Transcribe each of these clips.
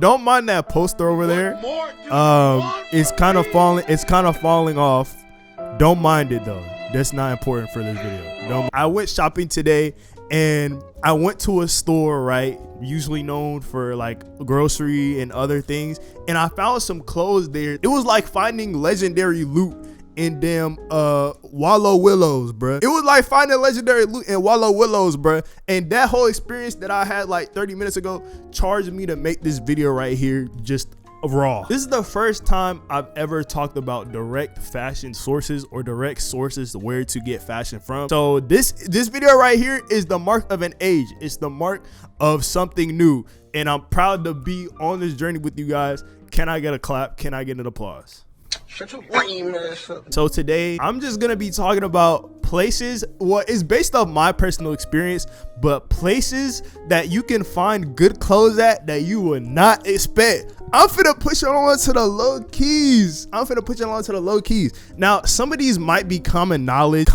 don't mind that poster over there. It's kind of falling off. Don't mind it though. That's not important for this video. I went shopping today and I went to a store, right, usually known for like grocery and other things, and I found some clothes there. It was like finding legendary loot in damn Wallow Willows, bruh. It was like finding legendary loot in Wallow Willows, bruh. And that whole experience that I had like 30 minutes ago charged me to make this video right here just raw. This is the first time I've ever talked about direct fashion sources or direct sources where to get fashion from. So this video right here is the mark of an age. It's the mark of something new, and I'm proud to be on this journey with you guys. Can I get a clap? Can I get an applause? Shut your lame ass up. So today I'm just gonna be talking about places, what is based off my personal experience, but places that you can find good clothes at that you would not expect. I'm finna push you on to the low keys. Now, some of these might be common knowledge.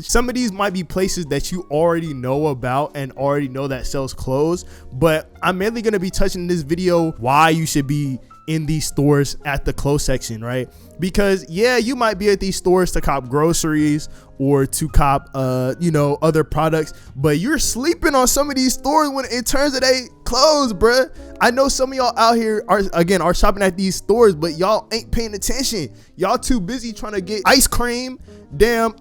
Some of these might be places that you already know about and already know that sells clothes, but I'm mainly gonna be touching in this video why you should be in these stores at the clothes section, right? Because yeah, you might be at these stores to cop groceries or to cop other products, but you're sleeping on some of these stores when in terms of they clothes, bruh. I know some of y'all out here are shopping at these stores, but y'all ain't paying attention. Y'all too busy trying to get ice cream and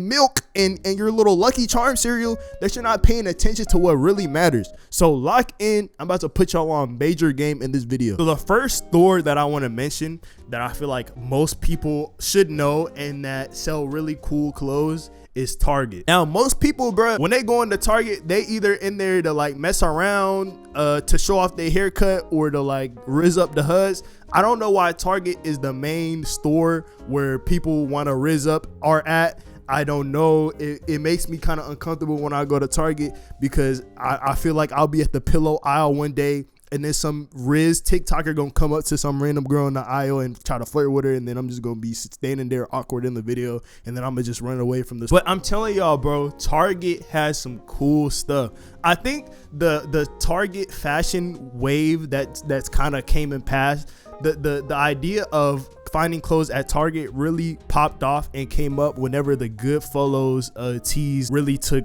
milk and your little Lucky Charm cereal that you're not paying attention to what really matters. So lock in. I'm about to put y'all on major game in this video. So the first store that I want to mention that I feel like most people should know and that sell really cool clothes is Target. Now, most people, bro, when they go into Target, they either in there to like mess around, to show off their haircut, or to like rizz up the hoods. I don't know why Target is the main store where people want to rizz up are at. I don't know. It makes me kind of uncomfortable when I go to Target because I feel like I'll be at the pillow aisle one day and then some Riz TikToker gonna come up to some random girl in the aisle and try to flirt with her, and then I'm just gonna be standing there awkward in the video, and then I'm gonna just run away from this. But I'm telling y'all, bro, Target has some cool stuff. I think the Target fashion wave that's kind of came and passed. The idea of finding clothes at Target really popped off and came up whenever the Goodfellows tees really took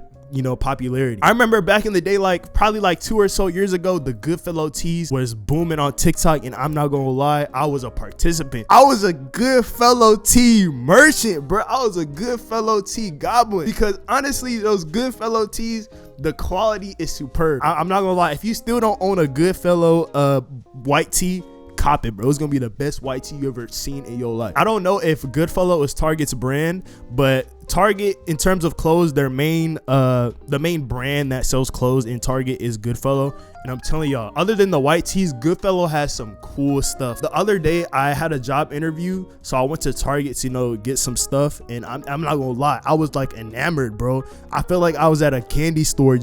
popularity. I remember back in the day, like probably like 2 or so years ago, the Goodfellow tees was booming on TikTok, and I'm not gonna lie, I was a participant. I was a Goodfellow tee merchant, bro. I was a Goodfellow tee goblin, because honestly, those Goodfellow tees, the quality is superb. I'm not gonna lie, if you still don't own a Goodfellow white tee, cop it, bro. It's gonna be the best white tee you ever seen in your life. I don't know if Goodfellow is Target's brand, but Target, in terms of clothes, their the main brand that sells clothes in Target is Goodfellow. And I'm telling y'all, other than the white tees, Goodfellow has some cool stuff. The other day I had a job interview, so I went to Target to get some stuff, and I'm not gonna lie, I was like enamored, bro. I felt like I was at a candy store.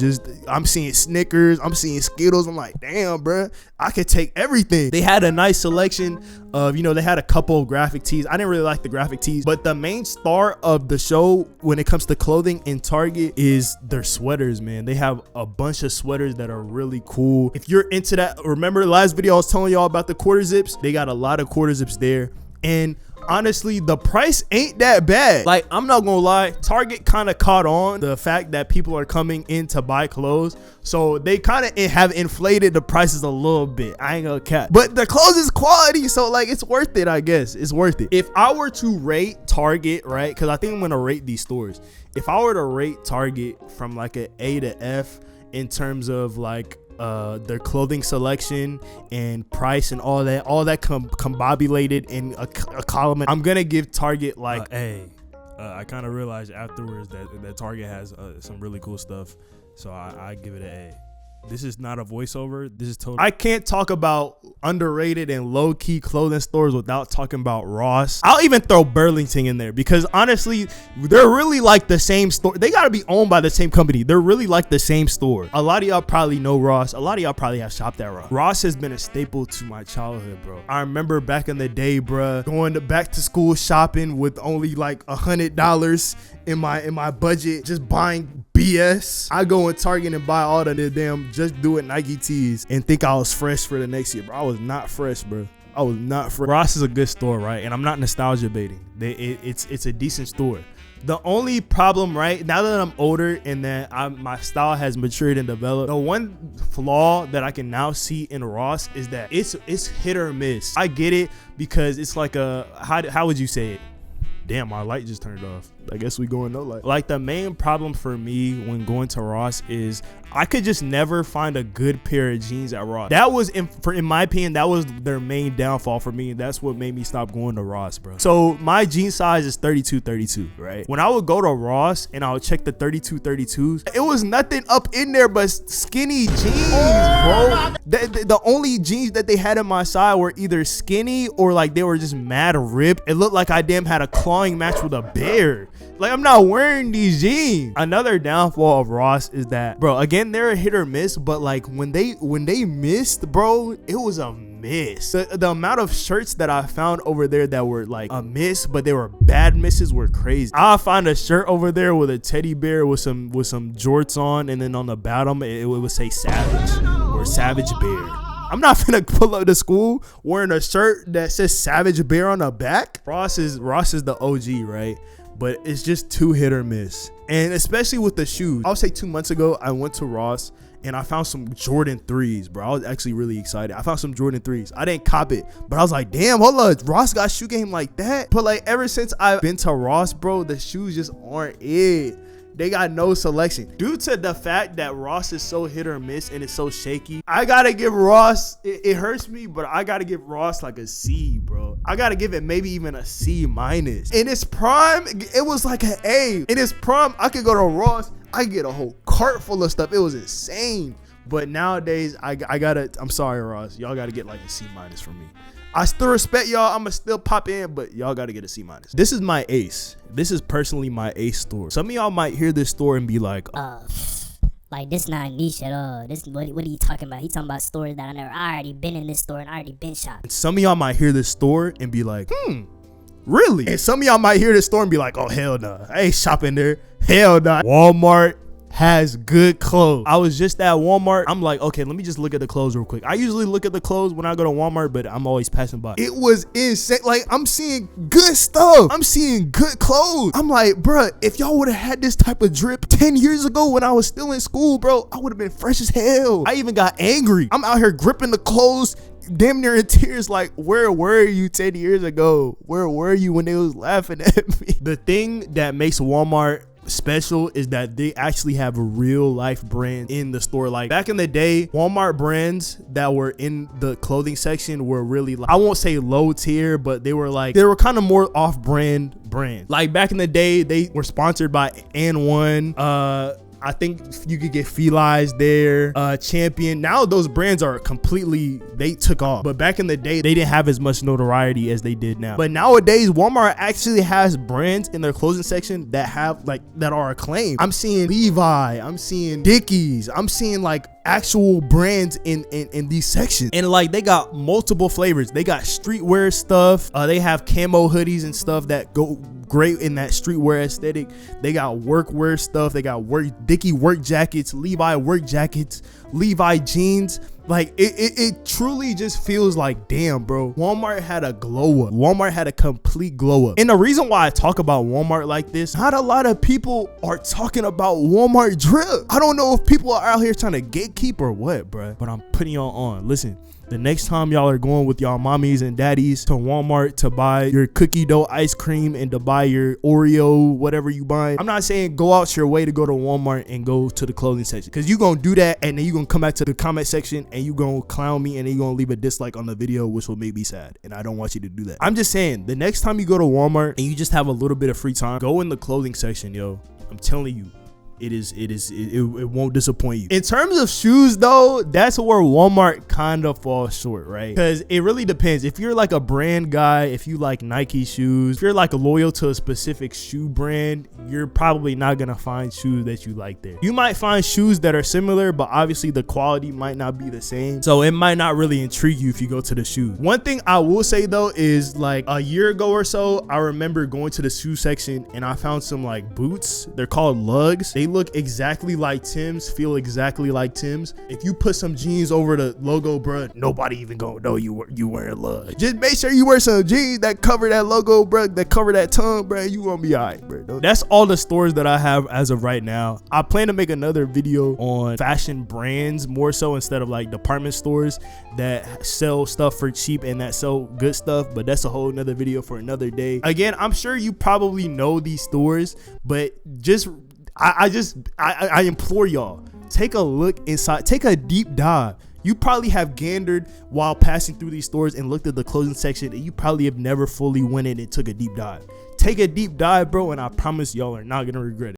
I'm seeing Snickers, I'm seeing Skittles. I'm like, damn, bro, I could take everything. They had a nice selection of, they had a couple of graphic tees. I didn't really like the graphic tees, but the main star of the show when it comes to clothing in Target is their sweaters, man. They have a bunch of sweaters that are really cool. If you're into that, remember the last video I was telling y'all about the quarter zips? They got a lot of quarter zips there, and honestly, the price ain't that bad. Like, I'm not gonna lie, Target kind of caught on the fact that people are coming in to buy clothes, so they kind of have inflated the prices a little bit. I ain't gonna cap, but the clothes is quality, so like it's worth it. I guess it's worth it. If I were to rate Target, right, because I think I'm gonna rate these stores, if I were to rate Target from like an A to F in terms of like their clothing selection and price and all that combobulated in a column, I'm gonna give Target like I kind of realized afterwards that Target has some really cool stuff, so I give it an A. This is not a voiceover. This is totally. I can't talk about underrated and low-key clothing stores without talking about Ross. I'll even throw Burlington in there because honestly, they're really like the same store. They gotta be owned by the same company. They're really like the same store. A lot of y'all probably know Ross. A lot of y'all probably have shopped at Ross. Ross has been a staple to my childhood, bro. I remember back in the day, bro, going to back to school shopping with only like $100 in my budget, just buying BS. I go in Target and buy all the damn Just Do It Nike tees and think I was fresh for the next year, bro. I was not fresh, bro. I was not fresh. Ross is a good store, right? And I'm not nostalgia baiting. It's a decent store. The only problem, right, now that I'm older and that my style has matured and developed, the one flaw that I can now see in Ross is that it's hit or miss. I get it because it's like a, how would you say it? Damn, my light just turned off. I guess we going no light. Like, the main problem for me when going to Ross is I could just never find a good pair of jeans at Ross. That was, in my opinion, that was their main downfall for me, and that's what made me stop going to Ross, bro. So my jean size is 32, right? When I would go to Ross and I would check the 32s, it was nothing up in there but skinny jeans, bro. The only jeans that they had in my size were either skinny or like they were just mad ripped. It looked like I damn had a clawing match with a bear. Like, I'm not wearing these jeans. Another downfall of Ross is that, bro, again, they're a hit or miss, but like when they missed, bro, it was a miss. The amount of shirts that I found over there that were like a miss, but they were bad misses, were crazy. I'll find a shirt over there with a teddy bear with some jorts on, and then on the bottom it would say Savage or Savage Bear. I'm not gonna pull up to school wearing a shirt that says Savage Bear on the back. Ross is the OG, right? But it's just too hit or miss. And especially with the shoes. I'll say 2 months ago, I went to Ross and I found some Jordan 3s, bro. I was actually really excited. I found some Jordan 3s. I didn't cop it, but I was like, damn, hold up, Ross got shoe game like that? But like, ever since I've been to Ross, bro, the shoes just aren't it. They got no selection. Due to the fact that Ross is so hit or miss and it's so shaky, I gotta give Ross, it hurts me, but I gotta give Ross like a C, bro. I gotta give it maybe even a C-. In its prime, it was like an A. In its prime, I could go to Ross, I get a whole cart full of stuff. It was insane. But nowadays, I'm sorry, Ross. Y'all gotta get like a C- from me. I still respect y'all. I'ma still pop in, but y'all gotta get a C-. This is my ace. This is personally my ace store. Some of y'all might hear this store and be like, like, this not niche at all. This what are you talking about? He talking about stores that I already been in this store and I already been shopping. Some of y'all might hear this store and be like, really? And some of y'all might hear this store and be like, oh, hell no, I ain't shopping there. Hell no. Walmart has good clothes. I was just at Walmart. I'm like, okay, let me just look at the clothes real quick. I usually look at the clothes when I go to Walmart, but I'm always passing by. It was insane. Like, I'm seeing good stuff. I'm seeing good clothes. I'm like, bruh, if y'all would have had this type of drip 10 years ago when I was still in school, bro, I would have been fresh as hell. I even got angry. I'm out here gripping the clothes, damn near in tears, like, where were you 10 years ago? Where were you when they was laughing at me? The thing that makes Walmart special is that they actually have a real life brand in the store. Like, back in the day, Walmart brands that were in the clothing section were really, like, I won't say low tier, but they were kind of more off-brand brand. Like, back in the day, they were sponsored by N1, I think you could get Feli's there, Champion. Now those brands are completely, they took off. But back in the day, they didn't have as much notoriety as they did now. But nowadays, Walmart actually has brands in their clothing section that have, like, that are acclaimed. I'm seeing Levi, I'm seeing Dickies, I'm seeing like actual brands in these sections. And like, they got multiple flavors. They got streetwear stuff. They have camo hoodies and stuff that go great in that streetwear aesthetic. They got workwear stuff. They got Dickie work jackets, Levi work jackets, Levi jeans. Like, it truly just feels like, damn, bro, Walmart had a glow up. Walmart had a complete glow up. And the reason why I talk about Walmart like this, not a lot of people are talking about Walmart drip. I don't know if people are out here trying to gatekeep or what, bro, but I'm putting y'all on. Listen, the next time y'all are going with y'all mommies and daddies to Walmart to buy your cookie dough ice cream and to buy your Oreo, whatever you buy, I'm not saying go out your way to go to Walmart and go to the clothing section, because you're going to do that and then you're going to come back to the comment section and you're going to clown me and then you're going to leave a dislike on the video, which will make me sad. And I don't want you to do that. I'm just saying, the next time you go to Walmart and you just have a little bit of free time, go in the clothing section, yo. I'm telling you, it won't disappoint you. In terms of shoes though, that's where Walmart kind of falls short, right? Because it really depends. If you're like a brand guy, if you like Nike shoes, if you're like loyal to a specific shoe brand, you're probably not gonna find shoes that you like there. You might find shoes that are similar, but obviously the quality might not be the same, so it might not really intrigue you if you go to the shoes. One thing I will say though is, like, a year ago or so, I remember going to the shoe section and I found some like boots. They're called lugs. They look exactly like Tim's, feel exactly like Tim's. If you put some jeans over the logo, bro, nobody even gonna know you wearing Lud. Just make sure you wear some jeans that cover that logo, bro, that cover that tongue, bro. You gonna be alright, bro. That's all the stores that I have as of right now. I plan to make another video on fashion brands more so, instead of like department stores that sell stuff for cheap and that sell good stuff, but that's a whole nother video for another day. Again, I'm sure you probably know these stores, but I implore y'all, take a look inside, take a deep dive. You probably have gandered while passing through these stores and looked at the clothing section, and you probably have never fully went in and took a deep dive. Take a deep dive, bro, and I promise y'all are not gonna regret it.